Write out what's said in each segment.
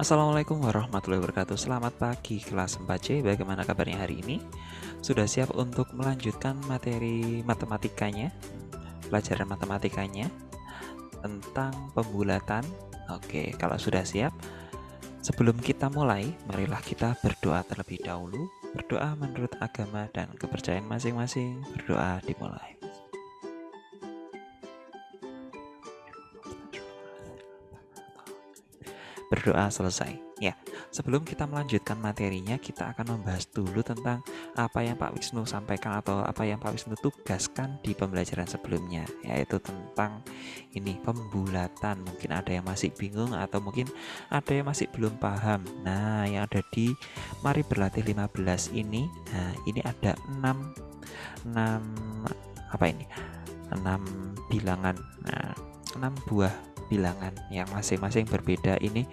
Assalamualaikum warahmatullahi wabarakatuh. Selamat pagi kelas 4C. Bagaimana kabarnya hari ini? Sudah siap untuk melanjutkan materi matematikanya? Pelajaran matematikanya tentang pembulatan. Oke, kalau sudah siap, sebelum kita mulai, marilah kita berdoa terlebih dahulu. Berdoa menurut agama dan kepercayaan masing-masing. Berdoa dimulai. Berdoa selesai. Ya, sebelum kita melanjutkan materinya, kita akan membahas dulu tentang apa yang Pak Wisnu sampaikan atau apa yang Pak Wisnu tugaskan di pembelajaran sebelumnya, yaitu tentang ini pembulatan. Mungkin ada yang masih bingung atau mungkin ada yang masih belum paham. Nah, yang ada di Mari Berlatih 15 ini, nah ini ada 6 apa ini? 6 bilangan. Nah, 6 buah bilangan yang masing-masing berbeda. Ini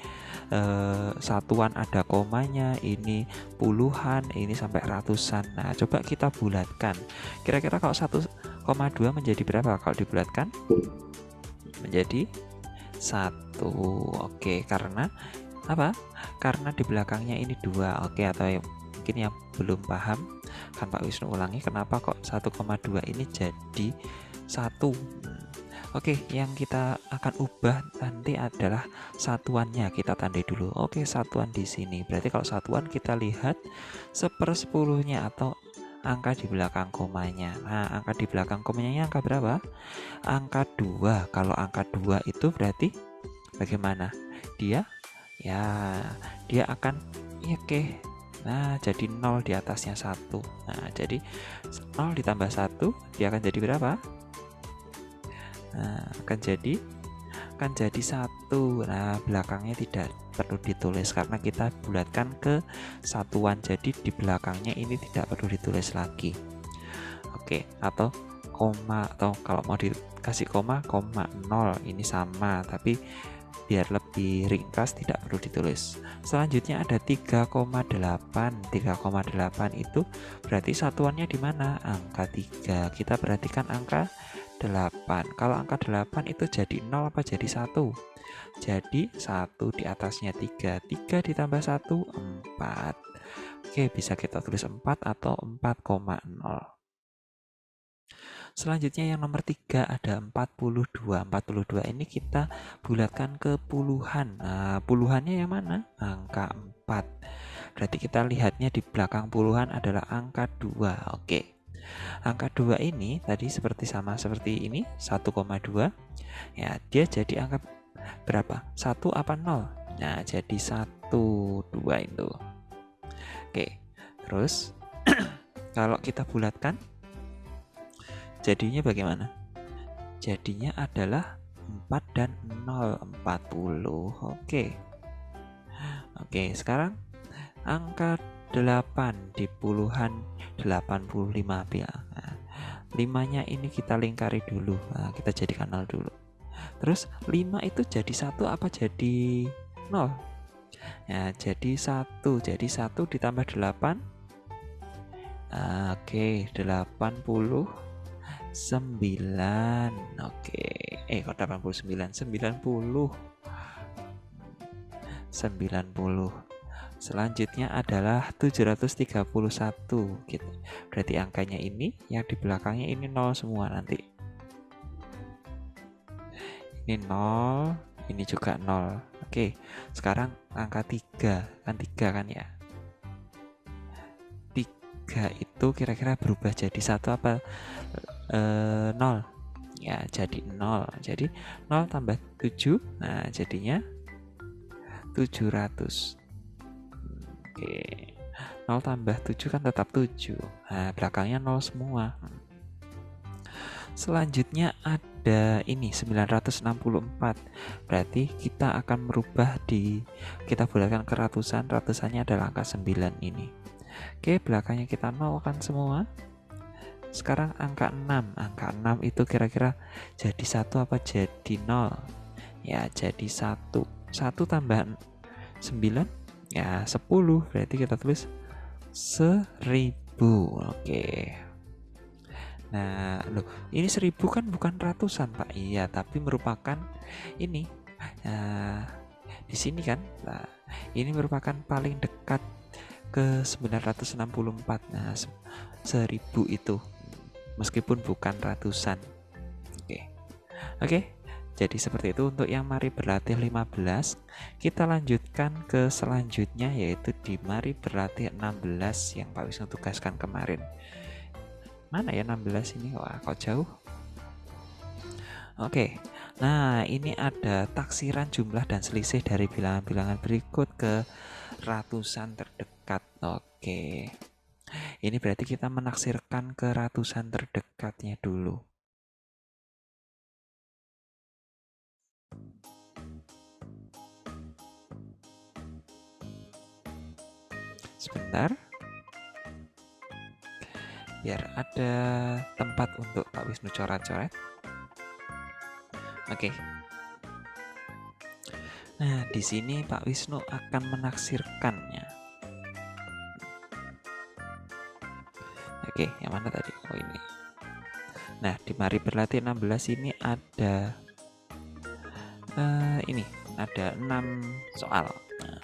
satuan ada komanya, ini puluhan, ini sampai ratusan. Nah, coba kita bulatkan. Kira-kira kalau 1,2 menjadi berapa kalau dibulatkan? Menjadi 1. Oke, karena apa? Karena di belakangnya ini 2. Oke, atau mungkin yang belum paham, kan Pak Wisnu ulangi kenapa kok 1,2 ini jadi 1. Oke, yang kita akan ubah nanti adalah satuannya. Kita tandai dulu. Oke, satuan di sini. Berarti kalau satuan kita lihat 1/10-nya atau angka di belakang komanya. Nah, angka di belakang komanya angka berapa? Angka 2. Kalau angka 2 itu berarti bagaimana? Dia akan oke. Nah, jadi 0 di atasnya 1. Nah, jadi 0 ditambah 1 dia akan jadi berapa? Nah, akan jadi 1. Nah, belakangnya tidak perlu ditulis karena kita bulatkan ke satuan. Jadi di belakangnya ini tidak perlu ditulis lagi. Oke, atau koma, atau kalau mau dikasih koma 0 ini sama, tapi biar lebih ringkas tidak perlu ditulis. Selanjutnya ada 3,8. 3,8 itu berarti satuannya di mana? Angka 3. Kita perhatikan angka 8. Kalau angka 8 itu jadi 0 apa jadi 1? Jadi 1 di atasnya 3. 3 ditambah 1, 4. Oke, bisa kita tulis 4 atau 4,0. Selanjutnya yang nomor 3 ada 42. 42 ini kita bulatkan ke puluhan. Nah, puluhannya yang mana? Angka 4. Berarti kita lihatnya di belakang puluhan adalah angka 2. Oke. Angka 2 ini tadi sama seperti ini, 1,2. Ya, dia jadi angka berapa? 1 apa 0? Nah, jadi 1, 2 itu. Oke. Terus kalau kita bulatkan jadinya bagaimana? Jadinya adalah 4 dan 0, 40. Oke. Oke, sekarang angka 8 di puluhan 85 ya. Nah, 5-nya ini kita lingkari dulu. Nah, kita jadikan 0 dulu. Terus 5 itu jadi 1 apa jadi 0? Ya, jadi 1. Jadi 1 ditambah 8. Oke, 89. Oke. Kok 89? 90. Selanjutnya adalah 731 gitu. Berarti angkanya ini yang di belakangnya ini 0 semua nanti. Ini 0, ini juga 0. Oke, sekarang angka 3. Kan 3 kan ya. 3 itu kira-kira berubah jadi 1 apa 0? Ya, jadi 0. Jadi 0 tambah 7. Nah, jadinya 700. Oke. 0 tambah 7 kan tetap 7. Nah, belakangnya 0 semua. Selanjutnya ada ini 964. Berarti kita akan merubah kita bulatkan ke ratusan. Ratusannya adalah angka 9 ini. Oke, belakangnya kita 0 kan semua. Sekarang angka 6. Angka 6 itu kira-kira jadi 1 apa jadi 0? Ya, jadi 1. 1 tambah 9 ya 10. Berarti kita tulis 1000. Oke. Nah, loh, ini 1000 kan bukan ratusan, Pak. Iya, tapi merupakan ini di sini kan. Nah, ini merupakan paling dekat ke 964. Nah, 1000 itu meskipun bukan ratusan. Oke. Oke. Jadi seperti itu untuk yang mari berlatih 15. Kita lanjutkan ke selanjutnya, yaitu di mari berlatih 16 yang Pak Wisnu tugaskan kemarin. Mana ya 16 ini? Wah, kok jauh. Oke. Nah, ini ada taksiran jumlah dan selisih dari bilangan-bilangan berikut ke ratusan terdekat. Oke. Ini berarti kita menaksirkan ke ratusan terdekatnya dulu. Sebentar. Biar ada tempat untuk Pak Wisnu coret-coret. Oke. Nah, di sini Pak Wisnu akan menaksirkannya. Oke, yang mana tadi? Oh, ini. Nah, di mari berlatih 16 ini ada ini, ada 6 soal. Nah,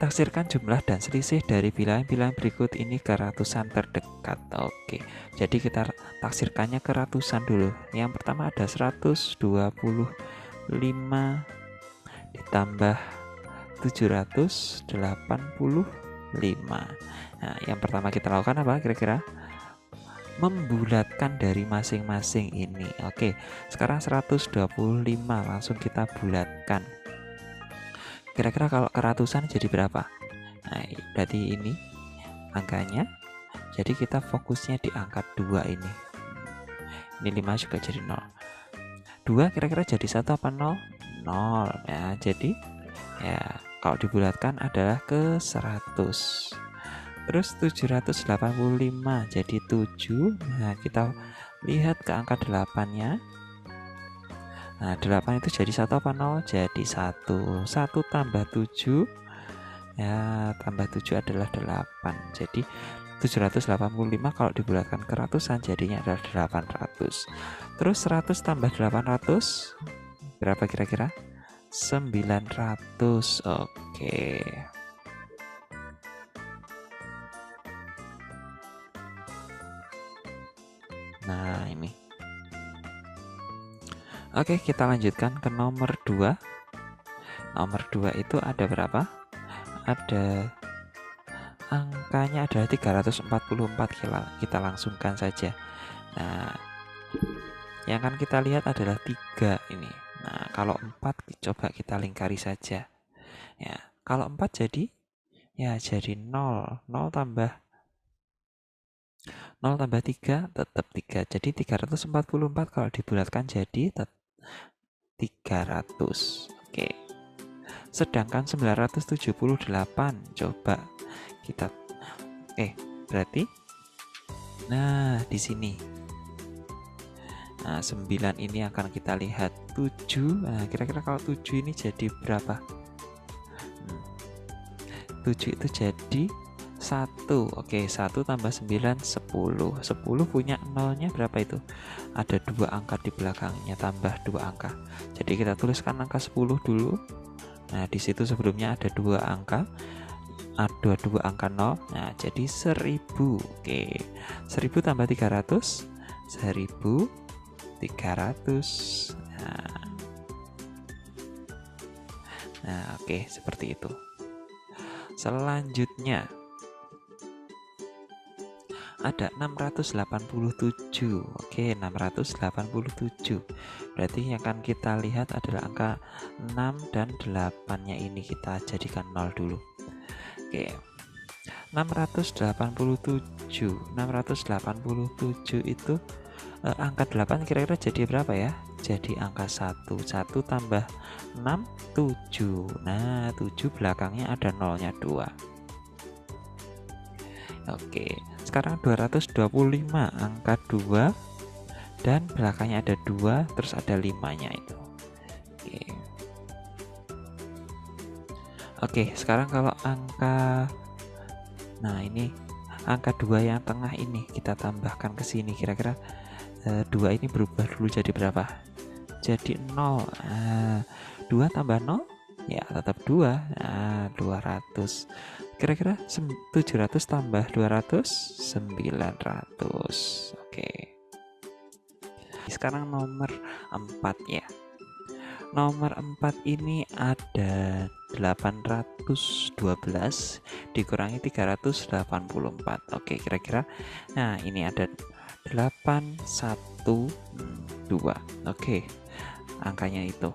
taksirkan jumlah dan selisih dari bilangan-bilangan berikut ini ke ratusan terdekat. Oke, jadi kita taksirkannya ke ratusan dulu. Yang pertama ada 125 ditambah 785. Nah, yang pertama kita lakukan apa kira-kira? Membulatkan dari masing-masing ini. Oke, sekarang 125 langsung kita bulatkan. Kira-kira kalau ke ratusan jadi berapa? Nah, berarti ini angkanya. Jadi kita fokusnya di angka 2 ini. Ini 5 juga jadi 0. 2 kira-kira jadi 1 apa 0? 0. Ya, jadi ya kalau dibulatkan adalah ke 100. Terus 785 jadi 7. Nah, kita lihat ke angka 8-nya. Nah, 8 itu jadi 1 apa 0? Jadi 1. 1 tambah 7. Ya, tambah 7 adalah 8. Jadi 785 kalau dibulatkan ke ratusan jadinya adalah 800. Terus 100 tambah 800 berapa kira-kira? 900. Oke. Nah, ini. Oke, kita lanjutkan ke nomor 2. Nomor 2 itu ada berapa? Ada angkanya adalah 344. Kita langsungkan saja. Nah, yang akan kita lihat adalah 3 ini. Nah, kalau 4 coba kita lingkari saja. Ya, kalau 4 jadi ya jadi 0. 0 tambah 3 tetap 3. Jadi 344 kalau dibulatkan jadi 300. Oke. Sedangkan 978 coba kita berarti nah di sini. Nah, 9 ini akan kita lihat 7. Nah, kira-kira kalau 7 ini jadi berapa? 7 itu jadi 1. Oke, 1 tambah 9 10. 10 punya nolnya berapa itu? Ada 2 angka di belakangnya, tambah 2 angka. Jadi kita tuliskan angka 10 dulu. Nah, di situ sebelumnya ada 2 angka. Ada 2 angka 0. Nah, jadi 1000. Oke. 1000 tambah 300 1300. Nah, oke, seperti itu. Selanjutnya ada 687. Oke, 687. Berarti yang akan kita lihat adalah angka 6 dan 8-nya ini kita jadikan 0 dulu. Oke. 687. 687 itu angka 8 kira-kira jadi berapa ya? Jadi angka 1. 1 tambah 6 7. Nah, 7 belakangnya ada nolnya 2. Oke, sekarang 225 angka 2 dan belakangnya ada 2 terus ada 5-nya itu. Oke, sekarang kalau angka ini angka 2 yang tengah ini kita tambahkan ke sini, kira-kira 2 ini berubah dulu jadi berapa? Jadi 0. 2 tambah 0 Ya, tetap 2. Nah, 200. Kira-kira 700 tambah 200, 900. Oke. Sekarang nomor 4 ya. Nomor 4 ini ada 812 dikurangi 384. Oke, kira-kira nah ini ada 812. Oke, angkanya itu.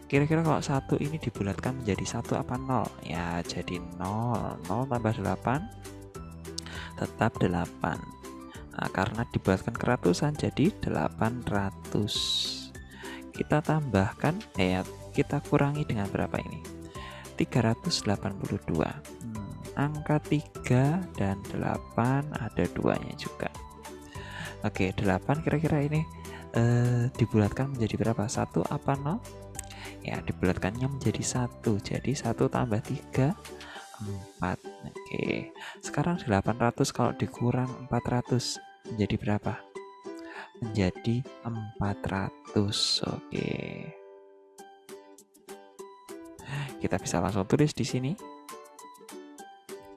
Kira-kira kalau 1 ini dibulatkan menjadi 1 apa 0? Ya, jadi 0. 0 tambah 8 tetap 8. Nah, karena dibulatkan ke ratusan jadi 800. Kita tambahkan, kita kurangi dengan berapa ini? 382. Angka 3 dan 8 ada 2-nya juga. Oke, 8 kira-kira ini dibulatkan menjadi berapa? 1 apa 0? Ya, dibulatkannya menjadi 1. Jadi 1 tambah 3, 4. Oke, sekarang 800 kalau dikurang 400 menjadi berapa? Menjadi 400. Oke. Kita bisa langsung tulis di sini.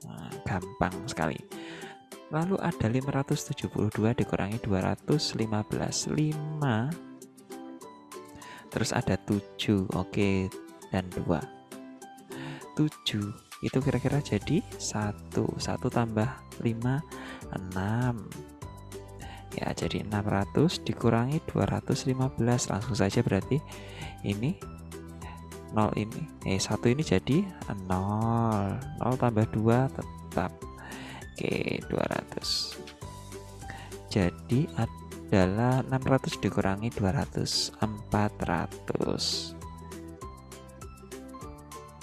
Nah, gampang sekali. Lalu ada 572 dikurangi 215. 5. Terus ada 7. Oke, dan 2. 7 itu kira-kira jadi 1. 1 tambah 5, 6. Ya, jadi 600 dikurangi 215. Langsung saja berarti ini 0 ini 1 ini jadi 0. 0 tambah 2 tetap. Oke, 200. Jadi adalah 600 dikurangi 200, 400.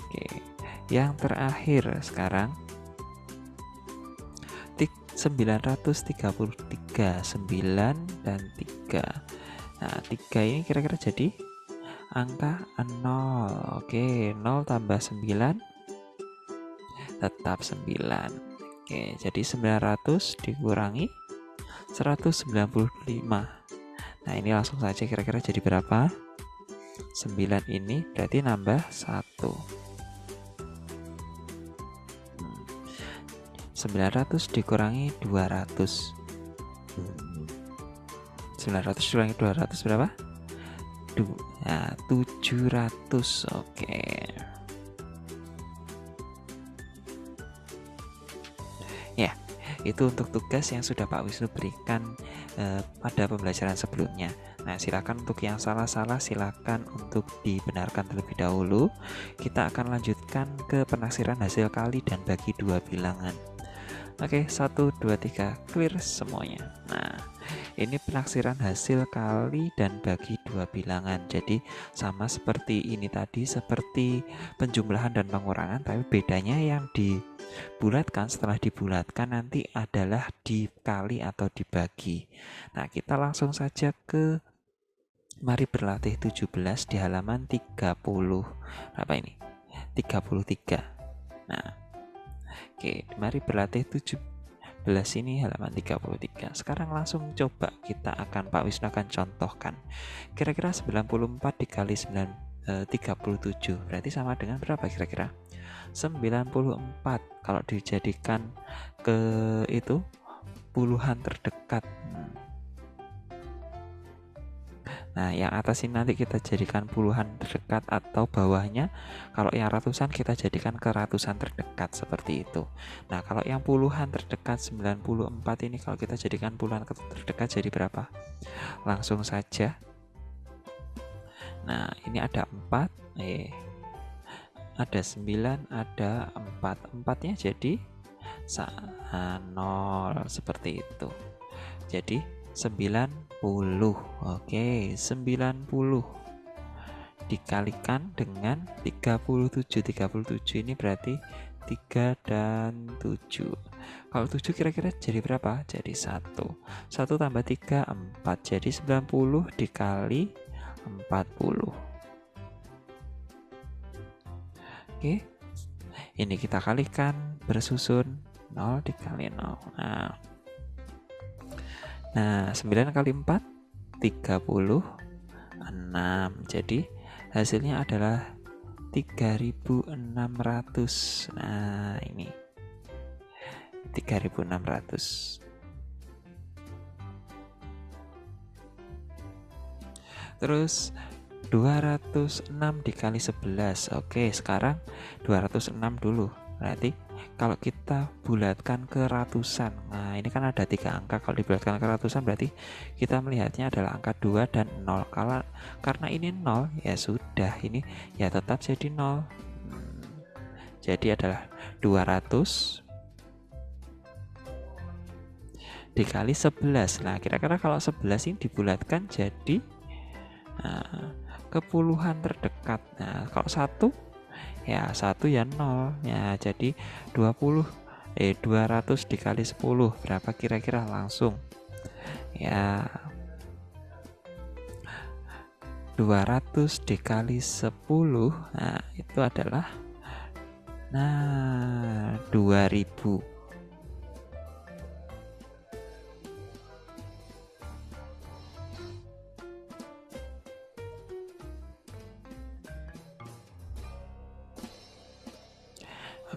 Oke, yang terakhir sekarang 933. 9 dan 3. Nah, 3 ini kira-kira jadi angka 0. Oke, 0 tambah 9 tetap 9. Oke, jadi 900 dikurangi 195. Nah, ini langsung saja kira-kira jadi berapa? 9 ini berarti nambah 1. 900 dikurangi 200. 900 dikurangi 200 berapa? 700. Oke. Ya, itu untuk tugas yang sudah Pak Wisnu berikan pada pembelajaran sebelumnya. Nah, silakan untuk yang salah-salah silakan untuk dibenarkan terlebih dahulu. Kita akan lanjutkan ke penaksiran hasil kali dan bagi 2 bilangan. Oke, 1, 2, 3, clear semuanya. Nah, ini penaksiran hasil kali dan bagi 2 bilangan. Jadi sama seperti ini tadi, seperti penjumlahan dan pengurangan, tapi bedanya yang dibulatkan setelah dibulatkan nanti adalah dikali atau dibagi. Nah, kita langsung saja ke mari berlatih 17 di halaman 30. Apa ini? 33. Nah, oke, mari berlatih 17 ini halaman 33. Sekarang langsung coba kita akan Pak Wisnu akan contohkan. Kira-kira 94 dikali 37 berarti sama dengan berapa kira-kira? 94. Kalau dijadikan ke itu puluhan terdekat. Nah, yang atas ini nanti kita jadikan puluhan terdekat atau bawahnya kalau yang ratusan kita jadikan ke ratusan terdekat seperti itu. Nah, kalau yang puluhan terdekat 94 ini kalau kita jadikan puluhan terdekat jadi berapa? Langsung saja. Nah, ini ada 4, ada 9, ada 4. 4-nya jadi 0 seperti itu. Jadi 90. Oke, 90 dikalikan dengan 37. 37 ini berarti 3 dan 7. Kalau 7 kira-kira jadi berapa? Jadi 1. 1 tambah 3, 4. Jadi 90 dikali 40. Oke. Ini kita kalikan bersusun 0 dikali 0. Nah, 9 kali 4 36. Jadi hasilnya adalah 3.600. Nah, ini 3.600. Terus 206 dikali 11. Oke, sekarang 206 dulu. Berarti kalau kita bulatkan ke ratusan, nah ini kan ada 3 angka. Kalau dibulatkan ke ratusan berarti kita melihatnya adalah angka 2 dan 0. Karena ini 0, ya sudah, ini ya tetap jadi 0. Jadi adalah 200 dikali 11. Nah, kira-kira kalau 11 ini dibulatkan jadi kepuluhan terdekat. Nah, kalau 1 ya 1 ya 0. Ya, jadi 200 dikali 10 berapa kira-kira? Langsung ya 200 dikali 10. Nah, itu adalah 2000.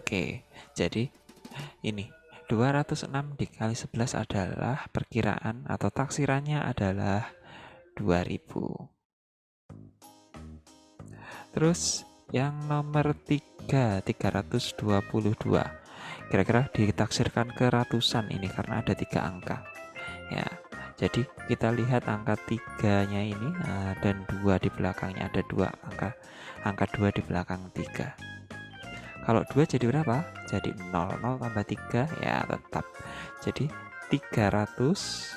Oke, jadi ini 206 dikali 11 adalah perkiraan atau taksirannya adalah 2000. Terus yang nomor 3, 322. Kira-kira ditaksirkan ke ratusan ini karena ada 3 angka. Ya, jadi kita lihat angka 3-nya ini dan 2 di belakangnya, ada 2 angka. Angka 2 di belakang 3. Kalau 2 jadi berapa? Jadi 0. 0 tambah 3 ya tetap. Jadi 300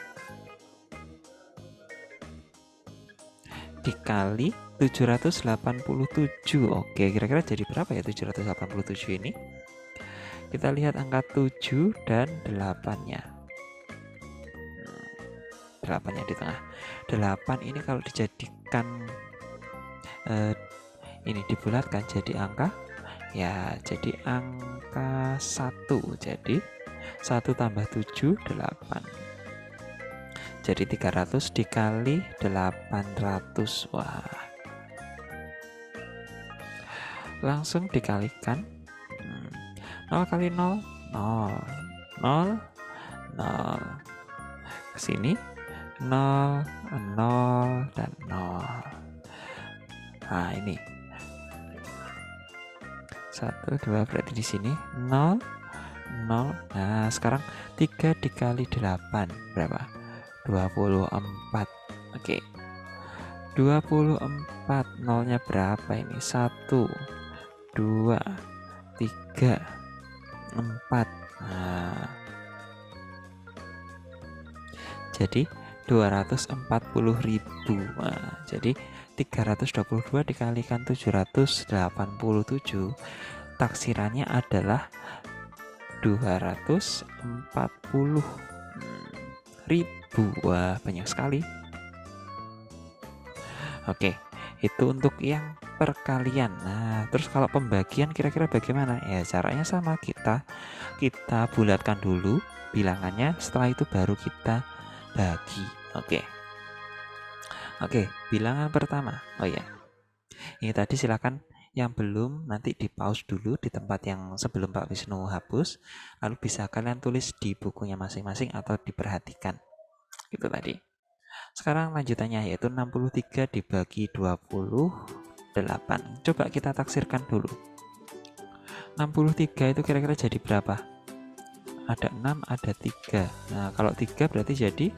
dikali 787. Oke, kira-kira jadi berapa ya 787 ini? Kita lihat angka 7 dan 8-nya. 8-nya di tengah. 8 ini kalau dijadikan ini dibulatkan jadi angka, ya jadi angka 1. Jadi 1 tambah 7, 8. Jadi 300 dikali 800. Wah, langsung dikalikan. 0 kali 0, 0. 0, 0. Kesini 0, 0, dan 0. Nah, ini 1, 2 berarti di sini 0, 0. Nah, sekarang 3 dikali 8 berapa? 24. Oke. 24, nolnya berapa ini? 1, 2, 3, 4. Nah, jadi 240.000. Nah, jadi 322 dikalikan 787, taksirannya adalah 240.000. Wah, banyak sekali. Oke, itu untuk yang perkalian. Nah, terus kalau pembagian kira-kira bagaimana? Ya, caranya sama, kita bulatkan dulu bilangannya, setelah itu baru kita bagi. Oke, bilangan pertama. Oh ya, ini tadi silakan yang belum nanti di pause dulu di tempat yang sebelum Pak Wisnu hapus, lalu bisa kalian tulis di bukunya masing-masing atau diperhatikan. Itu tadi. Sekarang lanjutannya yaitu 63 dibagi 28. Coba kita taksirkan dulu. 63 itu kira-kira jadi berapa? Ada 6, ada 3. Nah, kalau 3 berarti jadi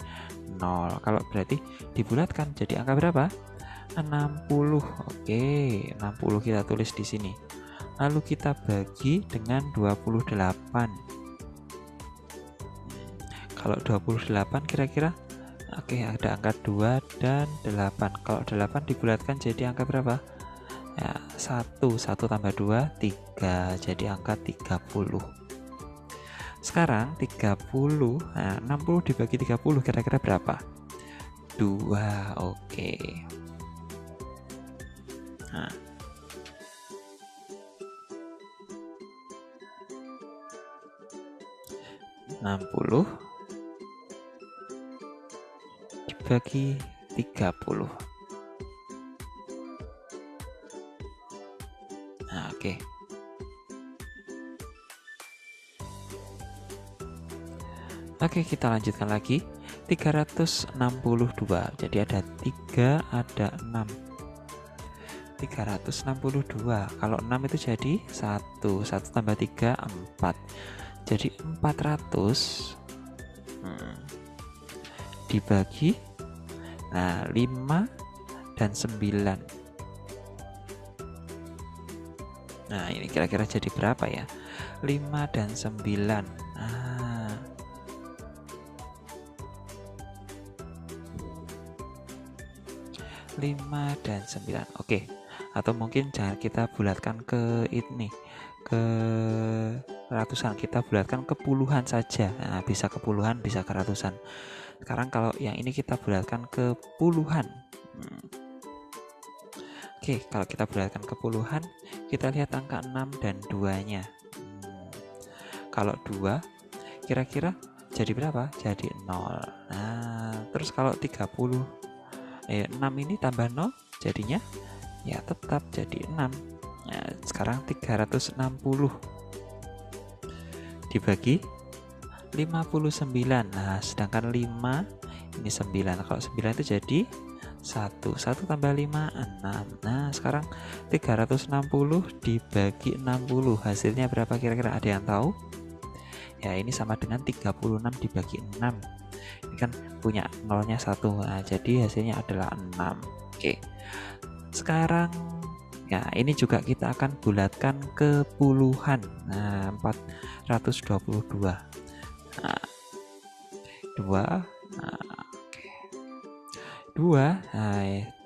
0. Kalau berarti dibulatkan jadi angka berapa? 60. Oke, 60 kita tulis di sini. Lalu kita bagi dengan 28. Kalau 28 kira-kira oke, ada angka 2 dan 8. Kalau 8 dibulatkan jadi angka berapa? Ya, 1 tambah 2, 3. Jadi angka 30. Sekarang 30, nah 60 dibagi 30 kira-kira berapa? 2. Oke. Nah, 60 dibagi 30. Nah, oke. Oke, kita lanjutkan lagi. 362. Jadi ada 3, ada 6. 362. Kalau 6 itu jadi 1. 1 tambah 3, 4. Jadi 400 dibagi 5 dan 9. Nah, ini kira-kira jadi berapa ya? 5 dan 9. Nah, 5 dan 9. Oke. Atau mungkin jangan kita bulatkan ke ini, ke ratusan, kita bulatkan ke puluhan saja. Nah, bisa ke puluhan, bisa ke ratusan. Sekarang kalau yang ini kita bulatkan ke puluhan. Oke, kalau kita bulatkan ke puluhan, kita lihat angka 6 dan 2-nya. Kalau 2, kira-kira jadi berapa? Jadi 0. Nah, terus kalau 6 ini tambah 0, jadinya ya tetap jadi 6. Nah, sekarang 360 dibagi 59. Nah, sedangkan 5 ini 9. Kalau 9 itu jadi 1. 1 tambah 5, 6. Nah, sekarang 360 dibagi 60. Hasilnya berapa kira-kira? Ada yang tahu? Ya, ini sama dengan 36 dibagi 6. Ini kan punya nolnya 1. Nah, jadi hasilnya adalah 6. Oke. Sekarang ya, ini juga kita akan bulatkan ke puluhan. Nah, 422. Nah, 2. Nah, oke. 2,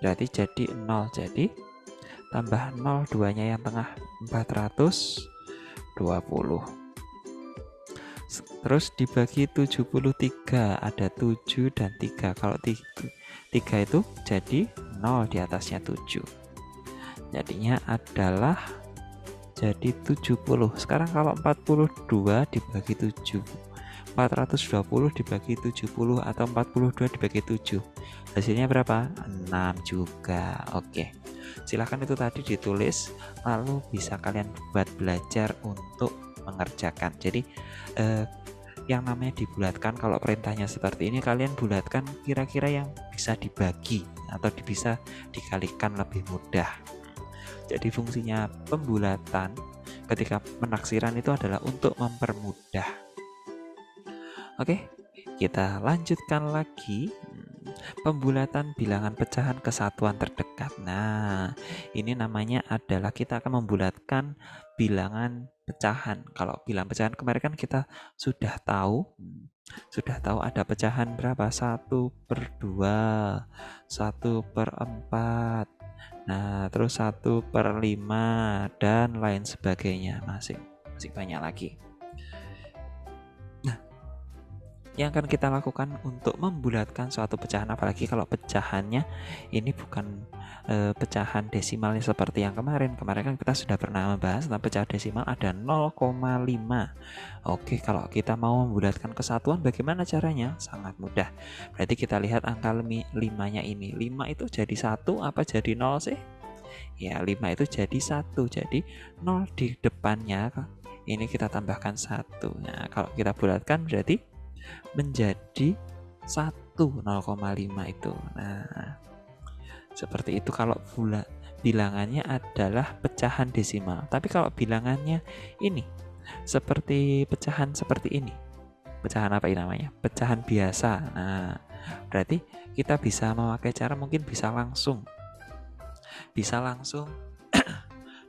berarti jadi 0. Jadi tambah 0, 2-nya yang tengah, 420. Terus dibagi 73, ada 7 dan 3. Kalau 3 itu jadi 0, di atasnya 7. Jadinya adalah jadi 70. Sekarang kalau 42 dibagi 7, 420 dibagi 70 atau 42 dibagi 7, hasilnya berapa? 6 juga. Oke, silahkan itu tadi ditulis, lalu bisa kalian buat belajar untuk mengerjakan. Jadi yang namanya dibulatkan, kalau perintahnya seperti ini, kalian bulatkan kira-kira yang bisa dibagi atau bisa dikalikan lebih mudah. Jadi fungsinya pembulatan ketika penaksiran itu adalah untuk mempermudah. Oke, kita lanjutkan lagi. Pembulatan bilangan pecahan ke satuan terdekat. Nah, ini namanya adalah kita akan membulatkan bilangan pecahan. Kalau bilangan pecahan kemarin kan kita sudah tahu ada pecahan berapa? 1/2, 1/4. Nah, terus 1/5 dan lain sebagainya, masih banyak lagi. Nah, yang akan kita lakukan untuk membulatkan suatu pecahan, apalagi kalau pecahannya ini bukan pecahan desimalnya seperti yang kemarin kan kita sudah pernah membahas tentang pecahan desimal ada 0,5. Oke, kalau kita mau membulatkan kesatuan bagaimana caranya? Sangat mudah. Berarti kita lihat angka 5-nya ini. 5 itu jadi 1 apa jadi 0 sih? Ya, 5 itu jadi 1. Jadi 0 di depannya ini kita tambahkan 1. Nah, kalau kita bulatkan berarti menjadi 1, 0,5 itu. Nah, seperti itu kalau bilangannya adalah pecahan desimal. Tapi kalau bilangannya ini seperti pecahan seperti ini, pecahan apa ini namanya? Pecahan biasa. Nah, berarti kita bisa memakai cara, mungkin bisa langsung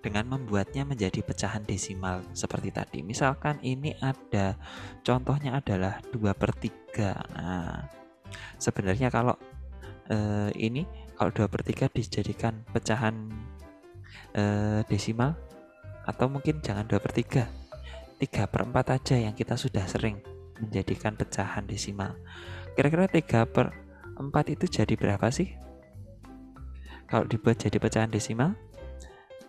dengan membuatnya menjadi pecahan desimal seperti tadi. Misalkan ini ada contohnya adalah 2/3. Nah, sebenarnya kalau ini kalau 2/3 dijadikan pecahan desimal, atau mungkin jangan 2/3, 3/4 aja yang kita sudah sering menjadikan pecahan desimal. Kira-kira 3/4 itu jadi berapa sih? Kalau dibuat jadi pecahan desimal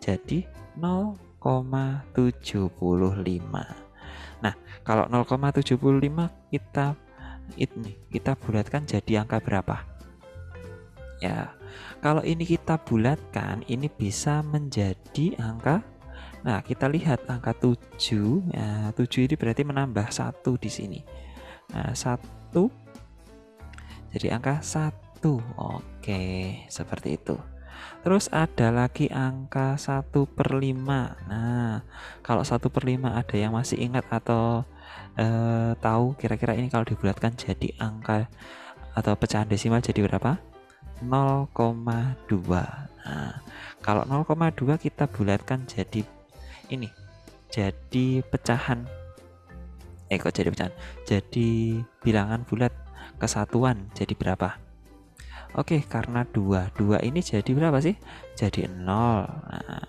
jadi 0,75. Nah, kalau 0,75 kita bulatkan jadi angka berapa? Ya, kalau ini kita bulatkan, ini bisa menjadi angka Nah, kita lihat angka 7. Nah, 7 ini berarti menambah 1 di sini. Nah, 1 jadi angka 1. Oke, seperti itu. Terus ada lagi angka 1/5. Nah, kalau 1/5 ada yang masih ingat atau tahu kira-kira ini kalau dibulatkan jadi angka atau pecahan desimal jadi berapa? 0,2. Nah, kalau 0,2 kita bulatkan jadi ini. Jadi pecahan kok jadi pecahan? Jadi bilangan bulat kesatuan jadi berapa? Oke, karena 2 ini jadi berapa sih? Jadi 0. Nah,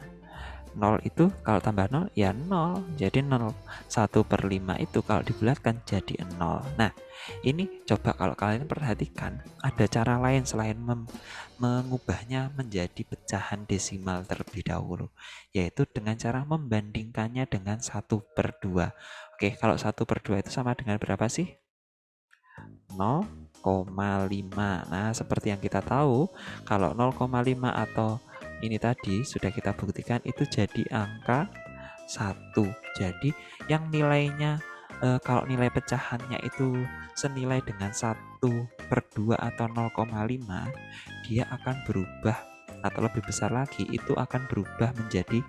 0 itu kalau tambah 0 ya 0. Jadi 0 1/5 itu kalau dibulatkan jadi 0. Nah, ini coba kalau kalian perhatikan ada cara lain selain mengubahnya menjadi pecahan desimal terlebih dahulu, yaitu dengan cara membandingkannya dengan 1/2. Oke, kalau 1/2 itu sama dengan berapa sih? 0,5. Nah, seperti yang kita tahu, kalau 0,5 atau ini tadi sudah kita buktikan itu jadi angka 1. Jadi yang nilainya kalau nilai pecahannya itu senilai dengan 1/2 atau 0,5, dia akan berubah atau lebih besar lagi itu akan berubah menjadi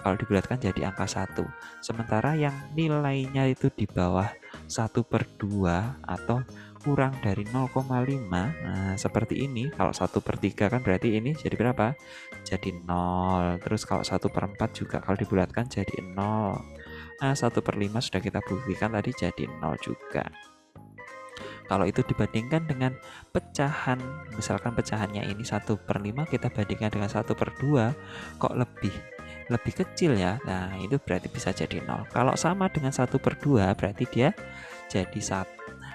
kalau dibulatkan jadi angka 1. Sementara yang nilainya itu di bawah 1/2 atau kurang dari 0,5, nah seperti ini. Kalau 1/3 kan berarti ini jadi berapa? Jadi 0. Terus kalau 1/4 juga kalau dibulatkan jadi 0. Nah, 1/5 sudah kita buktikan tadi jadi 0 juga. Kalau itu dibandingkan dengan pecahan, misalkan pecahannya ini 1/5, kita bandingkan dengan 1/2, kok lebih kecil ya. Nah, itu berarti bisa jadi 0. Kalau sama dengan 1/2 berarti dia jadi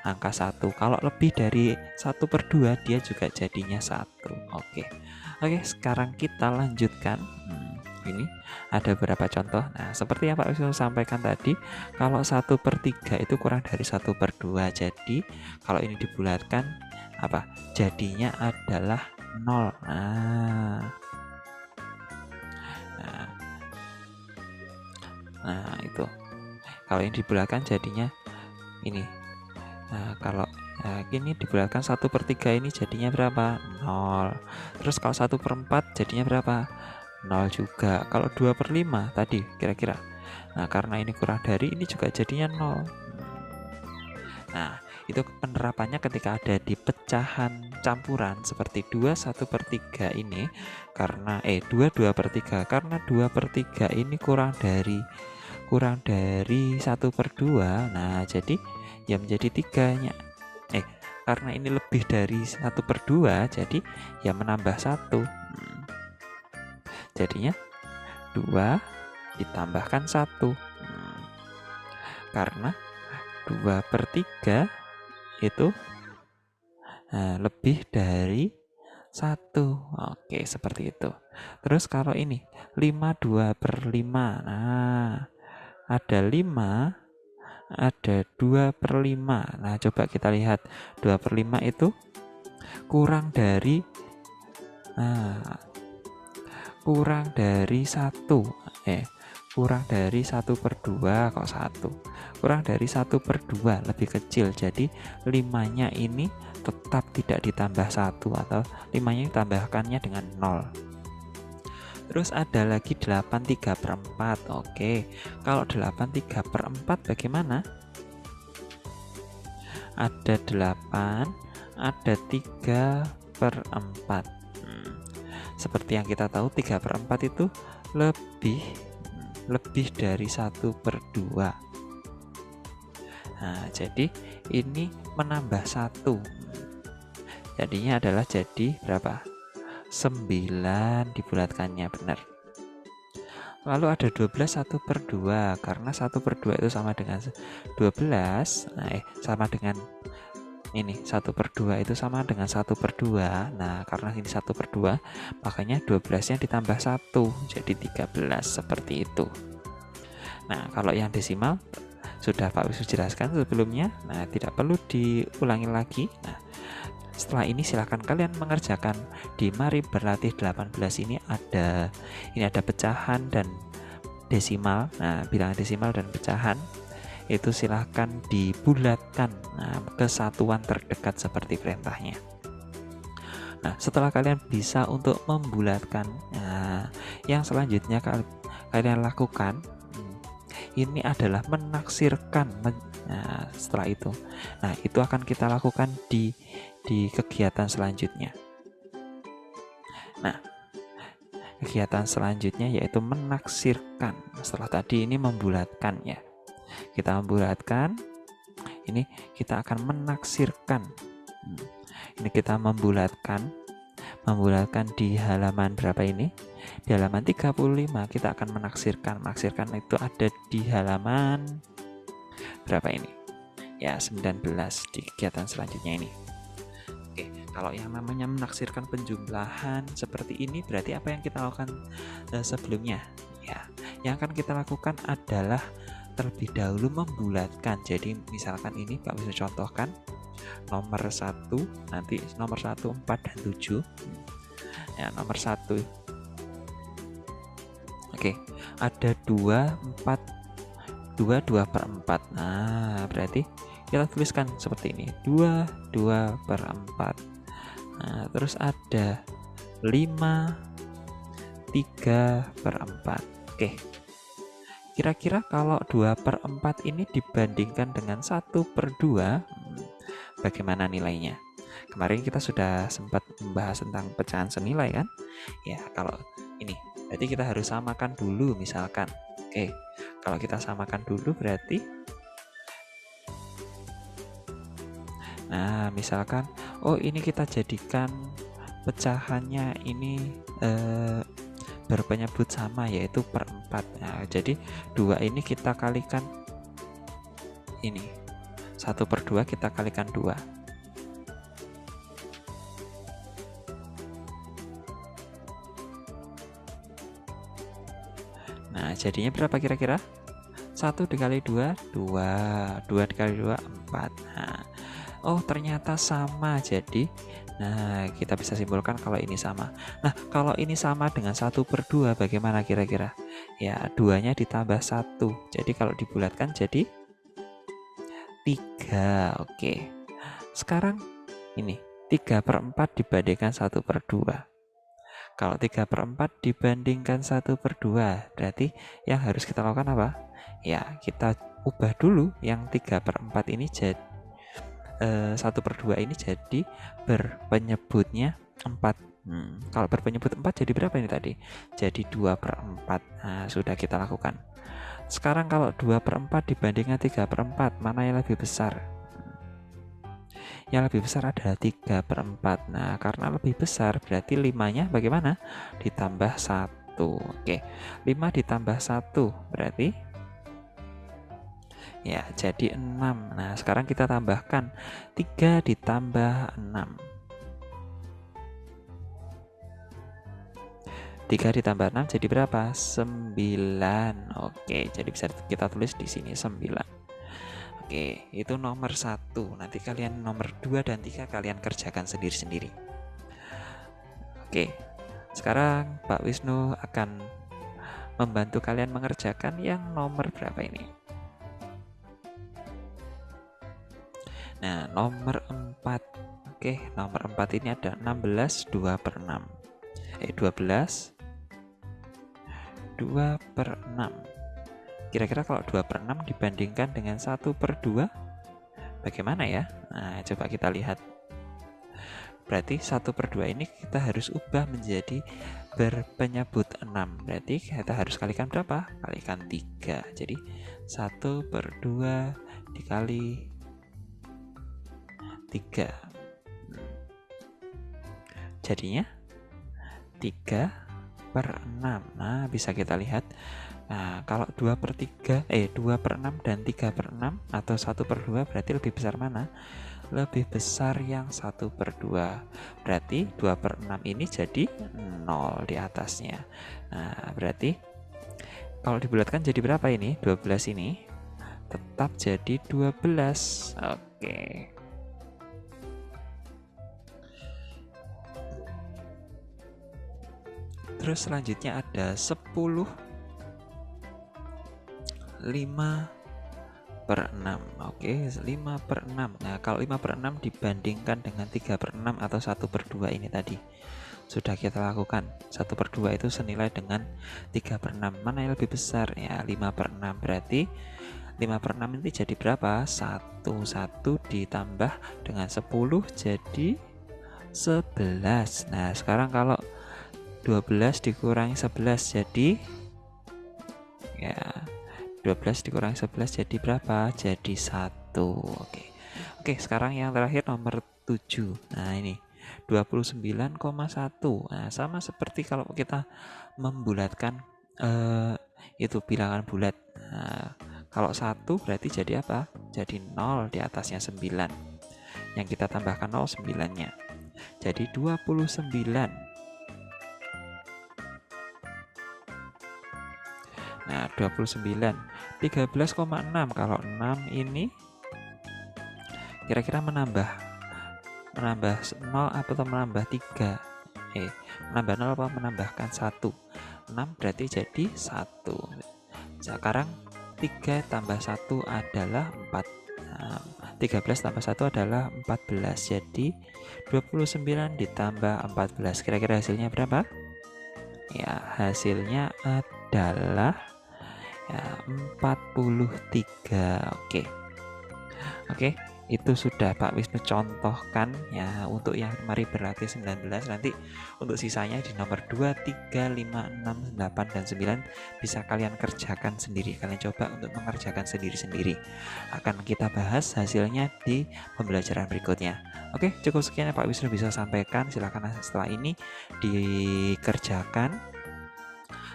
angka 1. Kalau lebih dari 1/2 dia juga jadinya 1. Oke, sekarang kita lanjutkan. Ini ada beberapa contoh. Nah, seperti yang Pak Wisnu sampaikan tadi, kalau 1/3 itu kurang dari 1/2. Jadi kalau ini dibulatkan apa? Jadinya adalah 0. Nah, itu. Kalau ini dibulatkan jadinya ini. Nah, kalau ini dibulatkan 1/3 ini jadinya berapa? 0. Terus kalau 1/4 jadinya berapa? 0 juga. Kalau 2/5 tadi kira-kira. Nah, karena ini kurang dari ini juga jadinya 0. Nah, itu penerapannya ketika ada di pecahan campuran seperti 2 1/3 ini karena 2/3 karena 2/3 ini kurang dari 1/2. Nah, jadi ya menjadi 3-nya. Karena ini lebih dari 1/2 jadi ya menambah 1. Jadinya 2 ditambahkan 1. Karena 2/3 itu lebih dari 1. Oke, seperti itu. Terus kalau ini 5 2/5. Nah, ada 5, ada 2/5. Nah, coba kita lihat 2/5 itu kurang dari 1. Kurang dari 1/2 kok 1. Kurang dari 1/2 lebih kecil. Jadi 5-nya ini tetap tidak ditambah 1 atau 5-nya ditambahkannya dengan 0. Terus ada lagi 8 3/4. Oke, kalau 8 3/4 bagaimana? Ada 8, ada 3/4. Seperti yang kita tahu 3/4 itu lebih dari 1/2. Nah, jadi ini menambah 1. Jadinya adalah jadi berapa? 9 dibulatkannya, benar. Lalu ada 12 1/2 karena 1/2 itu sama dengan 12. Sama dengan ini 1/2 itu sama dengan 1/2. Nah, karena ini 1/2 makanya 12-nya ditambah 1 jadi 13 seperti itu. Nah, kalau yang desimal sudah Pak Wisnu jelaskan sebelumnya. Nah, tidak perlu diulangi lagi. Nah, setelah ini silakan kalian mengerjakan di Mari Berlatih 18 ini ada pecahan dan desimal. Nah, bilangan desimal dan pecahan itu silahkan dibulatkan ke satuan terdekat seperti perintahnya. Nah, setelah kalian bisa untuk membulatkan, yang selanjutnya kalian lakukan ini adalah menaksirkan. Nah, setelah itu, itu akan kita lakukan di kegiatan selanjutnya. Nah, kegiatan selanjutnya yaitu menaksirkan. Setelah tadi ini membulatkan ya. Kita membulatkan, ini kita akan menaksirkan. Ini kita membulatkan di halaman berapa ini? Di halaman 35 kita akan menaksirkan. Menaksirkan itu ada di halaman berapa ini? Ya, 19 di kegiatan selanjutnya ini. Oke, kalau yang namanya menaksirkan penjumlahan seperti ini berarti apa yang kita lakukan sebelumnya? Ya, yang akan kita lakukan adalah terlebih dahulu membulatkan. Jadi misalkan ini Pak Wisnu contohkan nomor 1, nanti nomor 1, 4, dan 7. Ya, nomor 1. Oke, ada 2, 4, 2/4. Nah, berarti kita tuliskan seperti ini. 2/4. Nah, terus ada 5, 3/4. Oke. Kira-kira kalau 2/4 ini dibandingkan dengan 1/2, bagaimana nilainya? Kemarin kita sudah sempat membahas tentang pecahan senilai kan? Ya, kalau ini berarti kita harus samakan dulu misalkan. Oke, kalau kita samakan dulu berarti misalkan ini kita jadikan pecahannya ini berpenyebut sama yaitu per 4. Nah, jadi 2 ini kita kalikan ini. 1/2 kita kalikan 2. Nah, jadinya berapa kira-kira? 1 dikali 2, 2. 2 dikali 2, 4. Nah, ternyata sama. Jadi, kita bisa simpulkan kalau ini sama. Nah, kalau ini sama dengan 1/2, bagaimana kira-kira? Ya, 2-nya ditambah 1. Jadi, kalau dibulatkan jadi 3. Oke. Sekarang ini 3/4 dibandingkan 1/2. Kalau 3/4 dibandingkan 1/2, berarti yang harus kita lakukan apa? Ya, kita ubah dulu yang 3/4 ini jadi 1/2 ini jadi berpenyebutnya 4. Kalau berpenyebut 4 jadi berapa ini tadi? Jadi 2/4. Nah, sudah kita lakukan. Sekarang kalau 2/4 dibandingkan 3/4, mana yang lebih besar? Yang lebih besar adalah 3/4. Nah, karena lebih besar berarti 5-nya bagaimana? Ditambah 1. Oke, 5 ditambah 1 berarti ya, jadi 6. Nah, sekarang kita tambahkan 3 ditambah 6. 3 ditambah 6 jadi berapa? 9. Oke, jadi bisa kita tulis di sini 9. Oke, itu nomor 1. Nanti kalian nomor 2 dan 3 kalian kerjakan sendiri-sendiri. Oke, sekarang Pak Wisnu akan membantu kalian mengerjakan yang nomor berapa ini? Nah, nomor 4. Oke, nomor 4 ini ada 16 2/6. 12 2/6. Kira-kira kalau 2/6 dibandingkan dengan 1/2, bagaimana ya? Nah, coba kita lihat. Berarti 1/2 ini kita harus ubah menjadi berpenyebut 6. Berarti kita harus kalikan berapa? Kalikan 3. Jadi 1/2 dikali 3. Jadinya 3/6. Nah, bisa kita lihat. Nah, kalau 2/6 dan 3/6 atau 1/2 berarti lebih besar mana? Lebih besar yang 1/2. Berarti 2/6 ini jadi 0 di atasnya. Nah, berarti kalau dibulatkan jadi berapa ini? 12 ini tetap jadi 12. Oke. Terus selanjutnya ada 10 5/6. Oke, 5/6. Nah, kalau 5/6 dibandingkan dengan 3/6 atau 1/2 ini tadi sudah kita lakukan. 1/2 itu senilai dengan 3/6. Mana yang lebih besar? Ya, 5/6. Berarti 5/6 ini jadi berapa? 1 ditambah dengan 10 jadi 11. Nah, sekarang kalau 12 dikurangi 11 jadi ya 12 dikurangi 11 jadi berapa? Jadi 1. Oke. Oke, sekarang yang terakhir nomor 7. Nah, ini 29,1. Nah, sama seperti kalau kita membulatkan itu bilangan bulat. Nah, kalau 1 berarti jadi apa? Jadi 0 di atasnya 9. Yang kita tambahkan 0 9-nya. Jadi 29. Nah, 29. 13,6. Kalau 6 ini kira-kira menambah 0 atau menambah 3? Menambah 0 apa menambahkan 1? 6 berarti jadi 1. Sekarang 3 tambah 1 adalah 4. 13 tambah 1 adalah 14. Jadi 29 ditambah 14. Kira-kira hasilnya berapa? Ya, hasilnya adalah ya 43. Oke, itu sudah Pak Wisnu contohkan ya untuk yang mari berlatih 19. Nanti untuk sisanya di nomor 2, 3, 5, 6, 8, dan 9 bisa kalian kerjakan sendiri. Kalian coba untuk mengerjakan sendiri-sendiri. Akan kita bahas hasilnya di pembelajaran berikutnya. Oke, cukup sekian yang Pak Wisnu bisa sampaikan. Silakan setelah ini dikerjakan.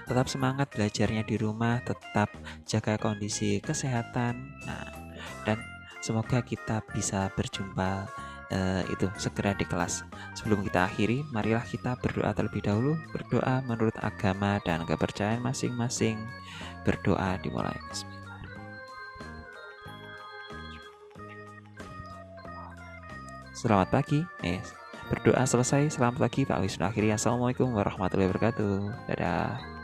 Tetap semangat belajarnya di rumah, tetap jaga kondisi kesehatan. Nah, dan semoga kita bisa berjumpa itu segera di kelas. Sebelum kita akhiri, marilah kita berdoa terlebih dahulu. Berdoa menurut agama dan kepercayaan masing-masing. Berdoa dimulai. Bismillah. Selamat pagi. Berdoa selesai. Selamat pagi Pak Wisnu. Akhirnya Assalamualaikum warahmatullahi wabarakatuh. Dadah.